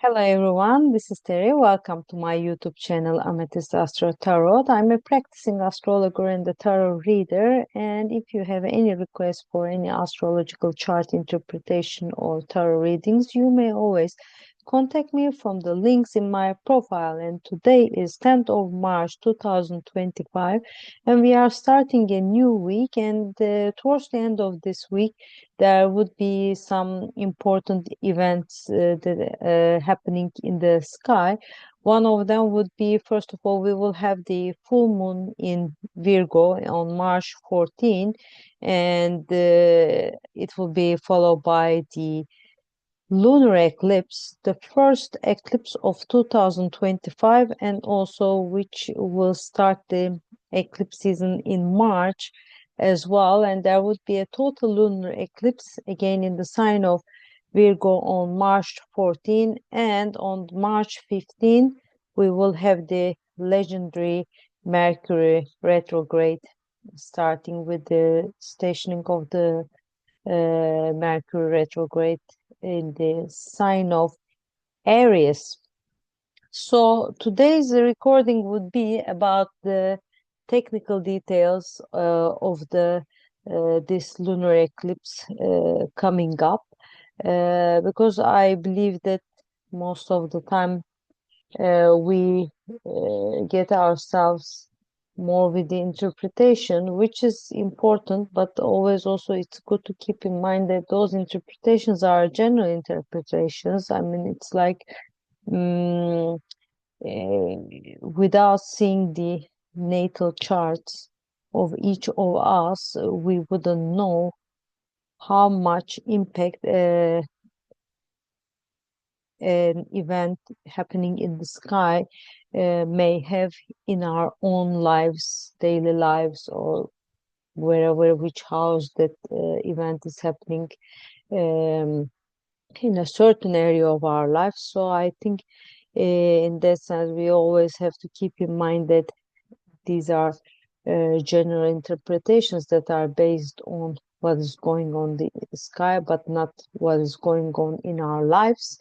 Hello everyone, this is Terry. Welcome to my YouTube channel Amethystastrotarot. I'm a practicing astrologer and a tarot reader, and if you have any requests for any astrological chart interpretation or tarot readings, you may always contact me from the links in my profile. And today is 10th of March 2025, and we are starting a new week, and towards the end of this week there would be some important events that happening in the sky. One of them would be, first of all, we will have the full moon in Virgo on March 14, and it will be followed by the lunar eclipse, the first eclipse of 2025, and also which will start the eclipse season in March as well. And there would be a total lunar eclipse again in the sign of Virgo on March 14, and on March 15 we will have the legendary Mercury retrograde, starting with the stationing of the Mercury retrograde in the sign of Aries. So today's recording would be about the technical details of the this lunar eclipse coming up, because I believe that most of the time we get ourselves more with the interpretation, which is important, but always also it's good to keep in mind that those interpretations are general interpretations. I mean, it's like without seeing the natal charts of each of us, we wouldn't know how much impact an event happening in the sky may have in our own lives, daily lives, or wherever, which house that event is happening in a certain area of our life. So I think in that sense, we always have to keep in mind that these are general interpretations that are based on what is going on in the sky, but not what is going on in our lives.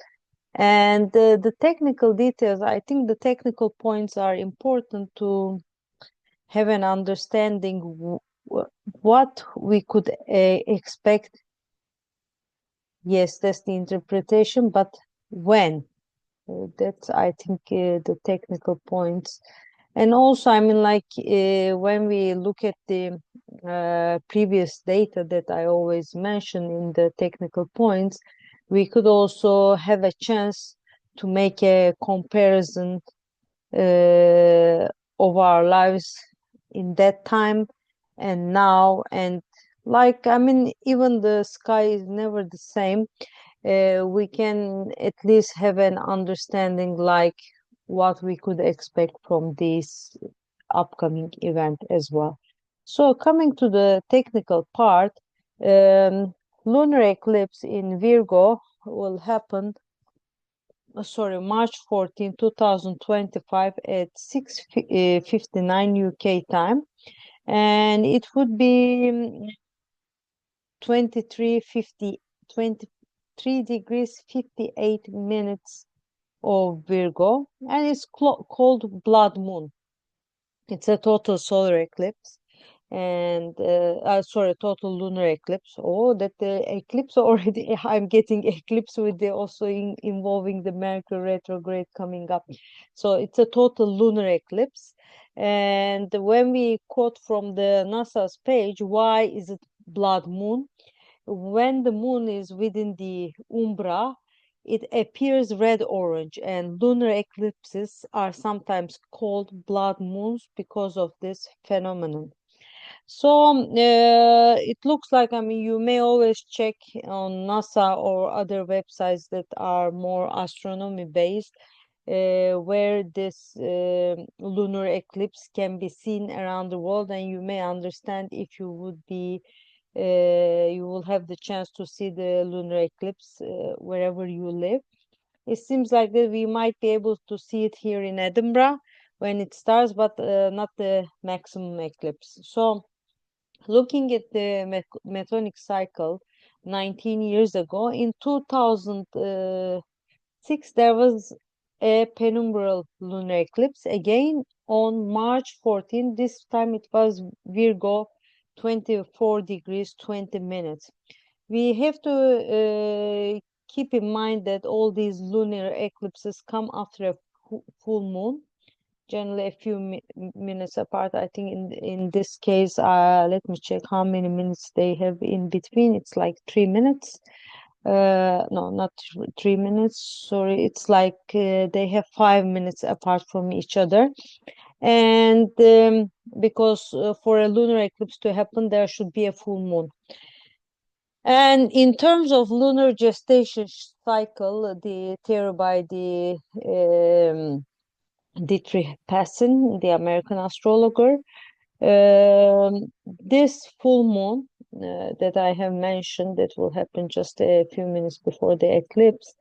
And the technical details, I think the technical points are important to have an understanding what we could expect. Yes, that's the interpretation, but when? That's, I think, the technical points. And also, I mean, like when we look at the previous data that I always mention in the technical points, we could also have a chance to make a comparison of our lives in that time and now. And like, I mean, even the sky is never the same. We can at least have an understanding like what we could expect from this upcoming event as well. So coming to the technical part, lunar eclipse in Virgo will happen, March 14, 2025 at 6:59 UK time, and it would be 23 degrees 58 minutes of Virgo, and it's called blood moon. It's a total solar eclipse, and total lunar eclipse. Oh, that the eclipse already, I'm getting eclipse with the also involving the Mercury retrograde coming up. So it's a total lunar eclipse. And when we quote from the NASA's page, why is it blood moon? When the moon is within the umbra, it appears red orange, and lunar eclipses are sometimes called blood moons because of this phenomenon. So it looks like, I mean, you may always check on NASA or other websites that are more astronomy based, where this lunar eclipse can be seen around the world, and you may understand if you would be you will have the chance to see the lunar eclipse wherever you live. It seems like that we might be able to see it here in Edinburgh when it starts, but not the maximum eclipse. So looking at the Metonic cycle 19 years ago, in 2000 6, there was a penumbral lunar eclipse again on March 14. This time it was Virgo, 24 degrees 20 minutes. We have to keep in mind that all these lunar eclipses come after a full moon, generally a few minutes apart. I think in this case, let me check how many minutes they have in between. It's like 3 minutes. No, not 3 minutes. Sorry, it's like they have 5 minutes apart from each other. And because for a lunar eclipse to happen, there should be a full moon. And in terms of lunar gestation cycle, the theory by the Dietrich Passin, the American astrologer, this full moon that I have mentioned, that will happen just a few minutes before the eclipse,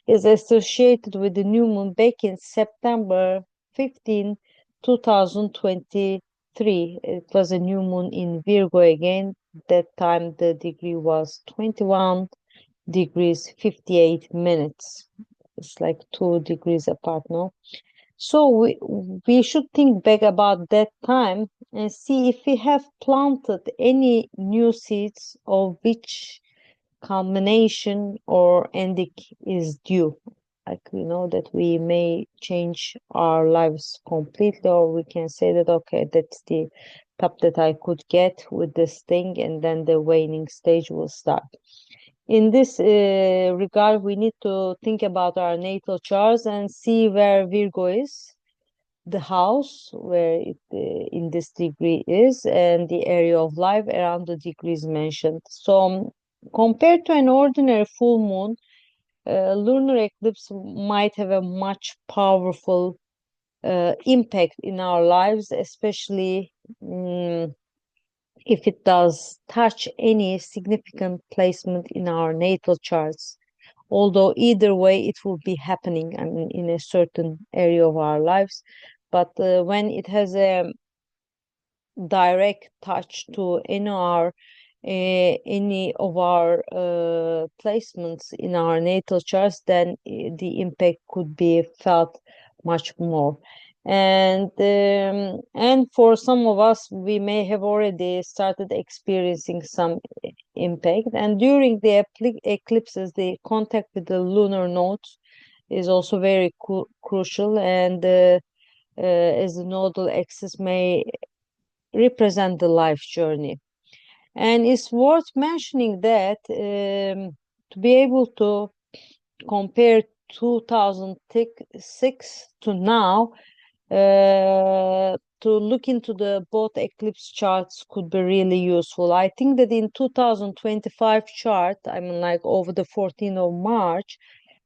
is associated with the new moon back in September 15, 2023. It was a new moon in Virgo again. That time the degree was 21 degrees 58 minutes. It's like 2 degrees apart now. So we should think back about that time and see if we have planted any new seeds of which culmination or ending is due. Like we know that we may change our lives completely, or we can say that, okay, that's the top that I could get with this thing, and then the waning stage will start. In this regard, we need to think about our natal charts and see where Virgo is, the house where it in this degree is, and the area of life around the degrees mentioned. So compared to an ordinary full moon, lunar eclipse might have a much powerful impact in our lives, especially if it does touch any significant placement in our natal charts. Although either way, it will be happening, I mean, in a certain area of our lives. But when it has a direct touch to any of our placements in our natal charts, then the impact could be felt much more. And for some of us, we may have already started experiencing some impact. And during the eclipses, the contact with the lunar nodes is also very crucial, and as the nodal axis may represent the life journey. And it's worth mentioning that to be able to compare 2006 to now, to look into the both eclipse charts could be really useful. I think that in 2025 chart, I mean, like over the 14th of March,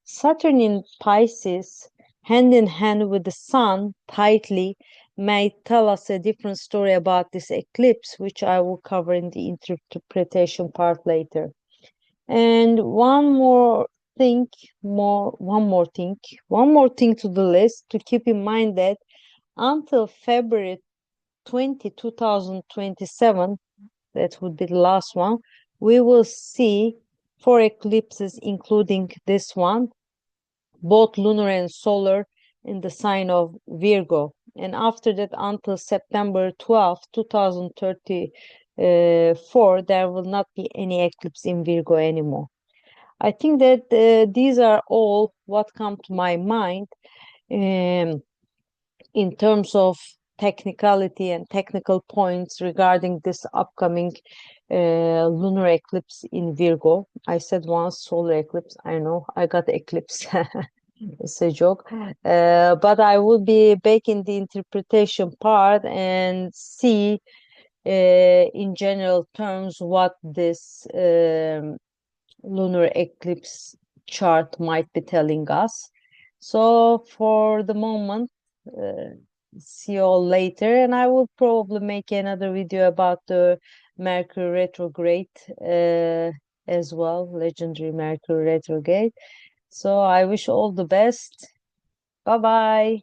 Saturn in Pisces, hand in hand with the Sun tightly, may tell us a different story about this eclipse, which I will cover in the interpretation part later. And one more thing to the list, to keep in mind that until February 2027, that would be the last one, we will see 4 eclipses, including this one, both lunar and solar, in the sign of Virgo. And after that, until September 12, 2034, there will not be any eclipse in Virgo anymore. I think that these are all what come to my mind in terms of technicality and technical points regarding this upcoming lunar eclipse in Virgo. I said once solar eclipse. I know I got eclipse. It's a joke. But I will be back in the interpretation part and see in general terms what this lunar eclipse chart might be telling us. So for the moment, see you all later, and I will probably make another video about the Mercury retrograde as well, legendary Mercury retrograde. So I wish all the best. Bye bye.